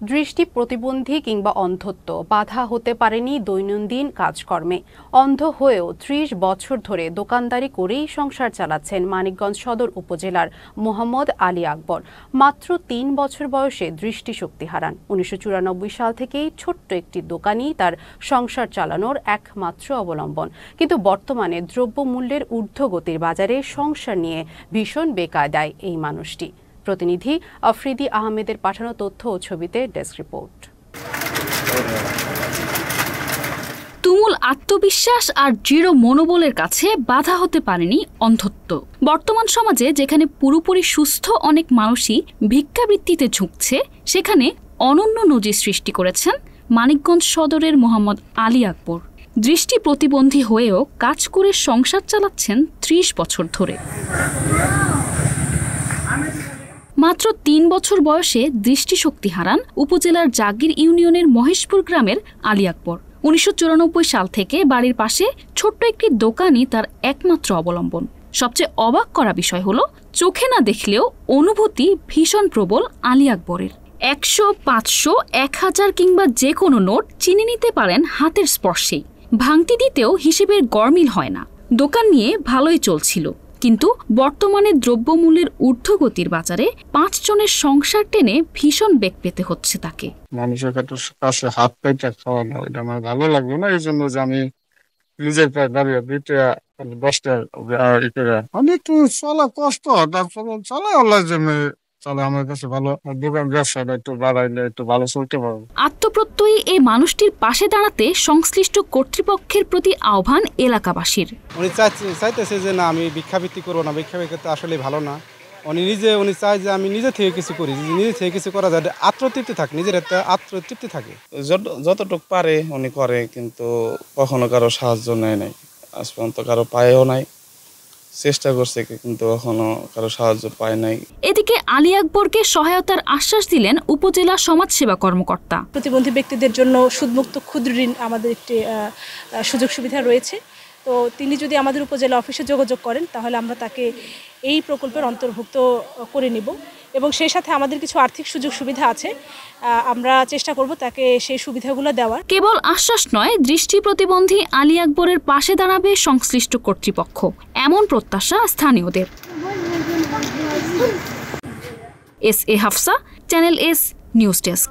দৃষ্টি প্রতিবন্ধী কিংবা অন্ধত্ব বাধা হতে পারেনি দৈনন্দিন কাজকর্মে। অন্ধ হয়েও ৩০ বছর ধরে দোকানদারি করেই সংসার চালাচ্ছেন মানিকগঞ্জ সদর উপজেলার মোহাম্মদ আলী আকবর। মাত্র ৩ বছর বয়সে দৃষ্টিশক্তি হারান। ১৯৯৪ সাল থেকেই ছোট্ট একটি দোকানই তার সংসার চালানোর একমাত্র অবলম্বন। কিন্তু বর্তমানে দ্রব্যমূল্যের ঊর্ধ্বগতির বাজারে সংসার নিয়ে ভীষণ বেকায়দায় এই মানুষটি। প্রতিনিধি আফ্রিদি আহমেদের পাঠানো তথ্য ও ছবিতে ডেস্ক রিপোর্ট। তুমুল আত্মবিশ্বাস আর দৃঢ় মনোবলের কাছে বাধা হতে পারেনি অন্ধত্ব। বর্তমান সমাজে যেখানে পুরোপুরি সুস্থ অনেক মানুষই ভিক্ষাবৃত্তিতে ঝুঁকছে, সেখানে অনন্য নজির সৃষ্টি করেছেন মানিকগঞ্জ সদরের মোহাম্মদ আলী আকবর। দৃষ্টি প্রতিবন্ধী হয়েও কাজ করে সংসার চালাচ্ছেন ৩০ বছর ধরে। মাত্র ৩ বছর বয়সে দৃষ্টিশক্তি হারান উপজেলার জাগির ইউনিয়নের মহেশপুর গ্রামের আলী আকবর। ১৯৯৪ সাল থেকে বাড়ির পাশে ছোট্ট একটি দোকানই তার একমাত্র অবলম্বন। সবচেয়ে অবাক করা বিষয় হলো, চোখে না দেখলেও অনুভূতি ভীষণ প্রবল আলী আকবরের। ১০০, ৫০০, ১০০০ কিংবা যে কোনো নোট চিনে নিতে পারেন হাতের স্পর্শেই। ভাঙতি দিতেও হিসেবের গরমিল হয় না। দোকান নিয়ে ভালোই চলছিল, কিন্তু বর্তমানে দ্রব্যমূল্যের ঊর্ধ্বগতির বাজারে ৫ জনের সংসার টেনে ভীষণ বেগ পেতে হচ্ছে তাকে। মানুষের কাছে হাত পাইটা খাওয়া না, এটা আমার ভালো লাগলো না। এই জন্য যে আমি নিজের পায়ে দাঁড়িয়ে ২টা ১০টা আমি একটু চলা কষ্ট, তারপরে চলা আল্লাহ জন্য চলে আমার কাছে ভালো। দোকান ব্যবসাটা একটু বাড়াইলে একটু ভালো চলতে পারবো। আত্মপ্রত্যয়ী এই মানুষটির পাশে দাঁড়াতে সংশ্লিষ্ট কর্তৃপক্ষের প্রতি আহ্বান এলাকাবাসীর। উনি চাইতেছে যে না, আমি ভিক্ষাবৃত্তি করবো না, ভিক্ষাবৃত্তি আসলে ভালো না। উনি চায় যে আমি নিজে থেকে কিছু করি, নিজে থেকে কিছু করা যায়, আত্মতৃপ্তি থাকে, নিজের একটা আত্মতৃপ্তি থাকে। যতটুকু পারে উনি করে, কিন্তু কখনো কারো সাহায্য নেয় নাই। আজ পর্যন্ত কারো পায়েও নাই, চেষ্টা করছে কিন্তু কখনো কারো সাহায্য পায় নাই। এদিকে আলী আকবরকে সহায়তার আশ্বাস দিলেন উপজেলা সমাজসেবা কর্মকর্তা। প্রতিবন্ধী ব্যক্তিদের জন্য সুদমুক্ত ক্ষুদ্র ঋণ আমাদের একটি সুযোগ সুবিধা রয়েছে। তো তিনি যদি আমাদের উপজেলা অফিসে যোগাযোগ করেন, তাহলে আমরা তাকে এই প্রকল্পের অন্তর্ভুক্ত করে নিব এবং সেই সাথে আমাদের কিছু আর্থিক সুযোগ সুবিধা আছে, আমরা চেষ্টা করব তাকে সেই সুবিধাগুলো দেওয়ার। কেবল আশ্বাস নয়, দৃষ্টি প্রতিবন্ধী আলী আকবরের পাশে দাঁড়াবে সংশ্লিষ্ট কর্তৃপক্ষ, এমন প্রত্যাশা স্থানীয়দের। SA. Hafsa, channel S news desk.